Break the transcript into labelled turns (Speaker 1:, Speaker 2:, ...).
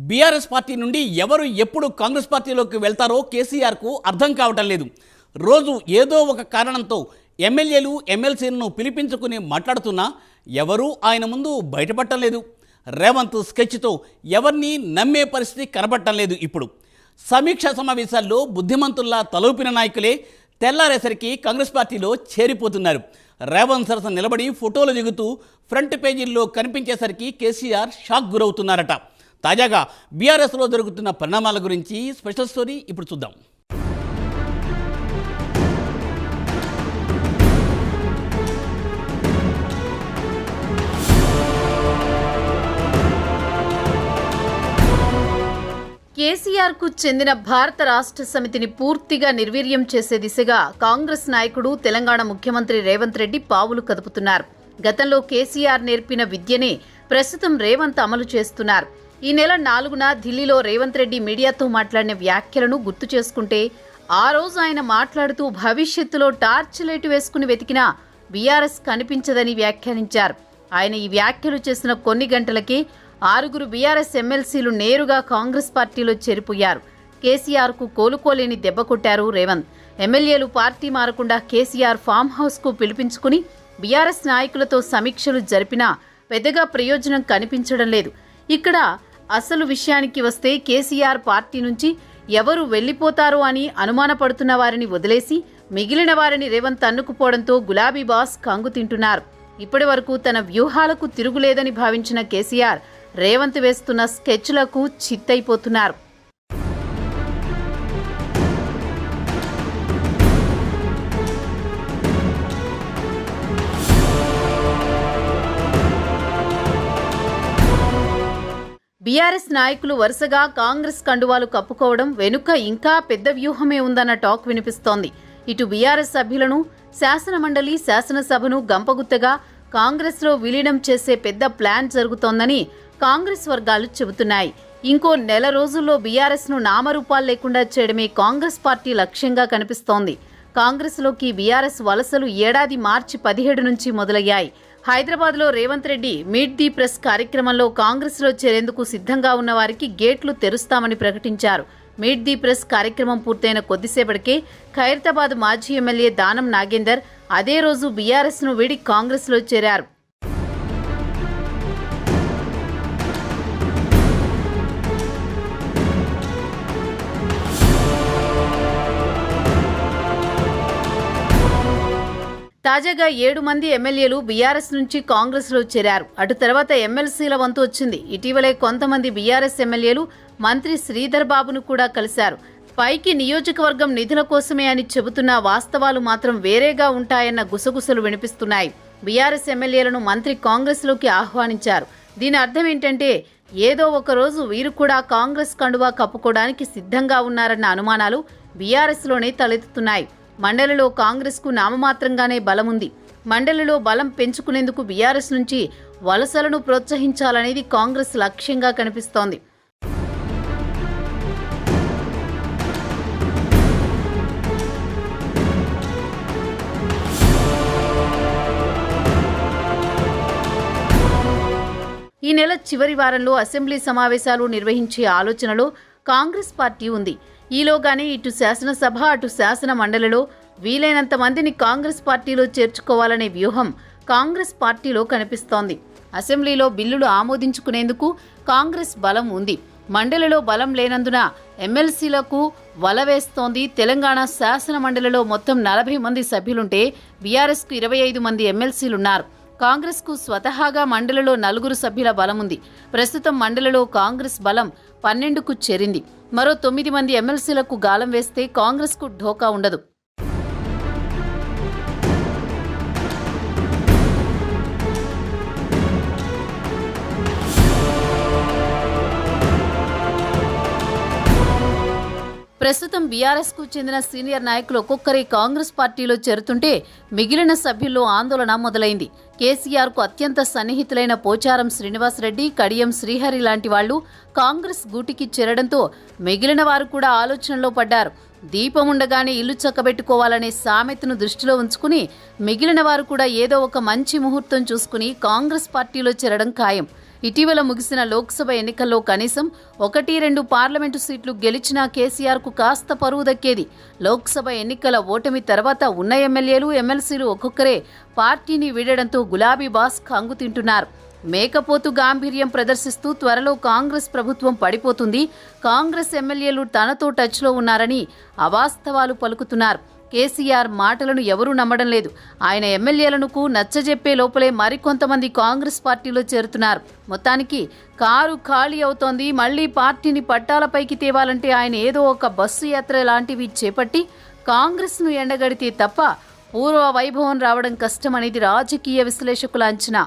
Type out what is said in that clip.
Speaker 1: BRS party నుండి ఎవరు ఎప్పుడు కాంగ్రెస్ పార్టీలోకి వెళ్తారో కేసీఆర్కు అర్థం కావటం లేదు. రోజు ఏదో ఒక కారణంతో ఎమ్మెల్యేలు ఎమ్మెల్సీలను పిలిపించుకుని మాట్లాడుతున్నా ఎవరూ ఆయన ముందు బయటపడటం లేదు. రేవంత్ స్కెచ్తో ఎవరిని నమ్మే పరిస్థితి కనబడటం లేదు. ఇప్పుడు సమీక్షా సమావేశాల్లో బుద్ధిమంతుల్లా తలూపిన నాయకులే తెల్లారేసరికి కాంగ్రెస్ పార్టీలో చేరిపోతున్నారు. రేవంత్ సరసన నిలబడి ఫోటోలు దిగుతూ ఫ్రంట్ పేజీల్లో కనిపించేసరికి కేసీఆర్ షాక్ గురవుతున్నారట. తాజాగా బీఆర్ఎస్లో జరుగుతున్న పరిణామాల గురించి స్పెషల్ స్టోరీ ఇప్పుడు చూద్దాం.
Speaker 2: కేసీఆర్కు చెందిన భారత రాష్ట్ర సమితిని పూర్తిగా నిర్వీర్యం చేసే దిశగా కాంగ్రెస్ నాయకుడు తెలంగాణ ముఖ్యమంత్రి రేవంత్ రెడ్డి పావులు కదుపుతున్నారు. గతంలో కేసీఆర్ నేర్పిన విద్యనే ప్రస్తుతం రేవంత్ అమలు చేస్తున్నారు. ఈ నెల 4న ఢిల్లీలో రేవంత్ రెడ్డి మీడియాతో మాట్లాడిన వ్యాఖ్యలను గుర్తు చేసుకుంటే ఆ రోజు ఆయన మాట్లాడుతూ భవిష్యత్తులో టార్చ్ లైట్ వేసుకుని వెతికినా బీఆర్ఎస్ కనిపించదని వ్యాఖ్యానించారు. ఆయన ఈ వ్యాఖ్యలు చేసిన కొన్ని గంటలకే 6 బీఆర్ఎస్ ఎమ్మెల్సీలు నేరుగా కాంగ్రెస్ పార్టీలో చేరిపోయారు. కేసీఆర్కు కోలుకోలేని దెబ్బ కొట్టారు రేవంత్. ఎమ్మెల్యేలు పార్టీ మారకుండా కేసీఆర్ ఫామ్ హౌస్కు పిలిపించుకుని బీఆర్ఎస్ నాయకులతో సమీక్షలు జరిపినా పెద్దగా ప్రయోజనం కనిపించడం లేదు. ఇక్కడ అసలు విషయానికి వస్తే కేసీఆర్ పార్టీ నుంచి ఎవరు వెళ్లిపోతారో అని అనుమానపడుతున్న వారిని వదిలేసి మిగిలిన వారిని రేవంత్ అన్నుకుపోవడంతో గులాబీ బాస్ కంగు తింటున్నారు. ఇప్పటి వరకు తన వ్యూహాలకు తిరుగులేదని భావించిన కేసీఆర్ రేవంత్ వేస్తున్న స్కెచ్లకు చిత్తైపోతున్నారు. బీఆర్ఎస్ నాయకులు వరుసగా కాంగ్రెస్ కండువాలు కప్పుకోవడం వెనుక ఇంకా పెద్ద వ్యూహమే ఉందన్న టాక్ వినిపిస్తోంది. ఇటు బీఆర్ఎస్ సభ్యులను శాసనమండలి శాసనసభను గంపగుత్తగా కాంగ్రెస్లో విలీనం చేసే పెద్ద ప్లాన్ జరుగుతోందని కాంగ్రెస్ వర్గాలు చెబుతున్నాయి. ఇంకో నెల రోజుల్లో బీఆర్ఎస్ను నామరూపాలు లేకుండా చేయడమే కాంగ్రెస్ పార్టీ లక్ష్యంగా కనిపిస్తోంది. కాంగ్రెస్లోకి బీఆర్ఎస్ వలసలు ఏడాది మార్చి 17 నుంచి మొదలయ్యాయి. హైదరాబాద్లో Revanth Reddy meet the press కార్యక్రమంలో కాంగ్రెస్లో చేరేందుకు సిద్ధంగా ఉన్న వారికి గేట్లు తెరుస్తామని ప్రకటించారు. మీట్ ది ప్రెస్ కార్యక్రమం పూర్తయిన కొద్దిసేపటికే ఖైరతాబాద్ మాజీ ఎమ్మెల్యే దానం నాగేందర్ అదే రోజు బీఆర్ఎస్ను వీడి కాంగ్రెస్లో చేరారు. తాజాగా 7 మంది ఎమ్మెల్యేలు బీఆర్ఎస్ నుంచి కాంగ్రెస్లో చేరారు. అటు తర్వాత ఎమ్మెల్సీల వంతు వచ్చింది. ఇటీవలే కొంతమంది బీఆర్ఎస్ ఎమ్మెల్యేలు మంత్రి శ్రీధర్ బాబును కూడా కలిశారు. పైకి నియోజకవర్గం నిధుల కోసమే అని చెబుతున్న వాస్తవాలు మాత్రం వేరేగా ఉంటాయన్న గుసగుసలు వినిపిస్తున్నాయి. బీఆర్ఎస్ ఎమ్మెల్యేలను మంత్రి కాంగ్రెస్లోకి ఆహ్వానించారు. దీని అర్థం ఏంటంటే ఏదో ఒక రోజు వీరు కూడా కాంగ్రెస్ కండువా కప్పుకోవడానికి సిద్ధంగా ఉన్నారన్న అనుమానాలు బీఆర్ఎస్లోనే తలెత్తుతున్నాయి. మండలిలో కాంగ్రెస్కు నామమాత్రంగానే బలముంది. మండలిలో బలం పెంచుకునేందుకు బీఆర్ఎస్ నుంచి వలసలను ప్రోత్సహించాలనేది కాంగ్రెస్ లక్ష్యంగా కనిపిస్తోంది. ఈ నెల చివరి వారంలో అసెంబ్లీ సమావేశాలు నిర్వహించే ఆలోచనలో కాంగ్రెస్ పార్టీ ఉంది. ఈలోగానే ఇటు శాసనసభ అటు శాసన మండలిలో వీలైనంత మందిని కాంగ్రెస్ పార్టీలో చేర్చుకోవాలనే వ్యూహం కాంగ్రెస్ పార్టీలో కనిపిస్తోంది. అసెంబ్లీలో బిల్లులు ఆమోదించుకునేందుకు కాంగ్రెస్ బలం ఉంది. మండలిలో బలం లేనందున ఎమ్మెల్సీలకు వల వేస్తోంది. తెలంగాణ శాసన మండలిలో మొత్తం 40 మంది సభ్యులుంటే బీఆర్ఎస్కు 25 మంది ఎమ్మెల్సీలున్నారు. కాంగ్రెస్కు స్వతహాగా మండలిలో 4 సభ్యుల బలముంది. ప్రస్తుతం మండలిలో కాంగ్రెస్ బలం 12కు చేరింది. మరో 9 మంది ఎమ్మెల్సీలకు గాలం వేస్తే కాంగ్రెస్కు ఢోకా ఉండదు. ప్రస్తుతం బీఆర్ఎస్కు చెందిన సీనియర్ నాయకులు ఒక్కొక్కరి కాంగ్రెస్ పార్టీలో చేరుతుంటే మిగిలిన సభ్యుల్లో ఆందోళన మొదలైంది. కేసీఆర్కు అత్యంత సన్నిహితులైన పోచారం శ్రీనివాసరెడ్డి, కడియం శ్రీహరి లాంటి వాళ్లు కాంగ్రెస్ గూటికి చేరడంతో మిగిలిన వారు కూడా ఆలోచనలో పడ్డారు. దీపముండగానే ఇల్లు చక్కబెట్టుకోవాలనే సామెతను దృష్టిలో ఉంచుకుని మిగిలిన వారు కూడా ఏదో ఒక మంచి ముహూర్తం చూసుకుని కాంగ్రెస్ పార్టీలో చేరడం ఖాయం. ఇటీవల ముగిసిన లోక్సభ ఎన్నికల్లో కనీసం 1-2 పార్లమెంటు సీట్లు గెలిచినా కేసీఆర్కు కాస్త పరువు దక్కేది. లోక్సభ ఎన్నికల ఓటమి తర్వాత ఉన్న ఎమ్మెల్యేలు, ఎమ్మెల్సీలు ఒక్కొక్కరే పార్టీని వీడడంతో గులాబీ బాస్ కంగుతింటున్నారు. మేకపోతు గాంభీర్యం ప్రదర్శిస్తూ త్వరలో కాంగ్రెస్ ప్రభుత్వం పడిపోతుంది, కాంగ్రెస్ ఎమ్మెల్యేలు తనతో టచ్లో ఉన్నారని అవాస్తవాలు పలుకుతున్నారు. కేసీఆర్ మాటలను ఎవరూ నమ్మడం లేదు. ఆయన ఎమ్మెల్యేలకు నచ్చజెప్పే లోపలే మరికొంతమంది కాంగ్రెస్ పార్టీలో చేరుతున్నారు. మొత్తానికి కారు ఖాళీ అవుతోంది. మళ్లీ పార్టీని పట్టాలపైకి తేవాలంటే ఆయన ఏదో ఒక బస్సు యాత్ర లాంటివి చేపట్టి కాంగ్రెస్ను ఎండగడితే తప్ప పూర్వ వైభవం రావడం కష్టమనేది రాజకీయ విశ్లేషకుల అంచనా.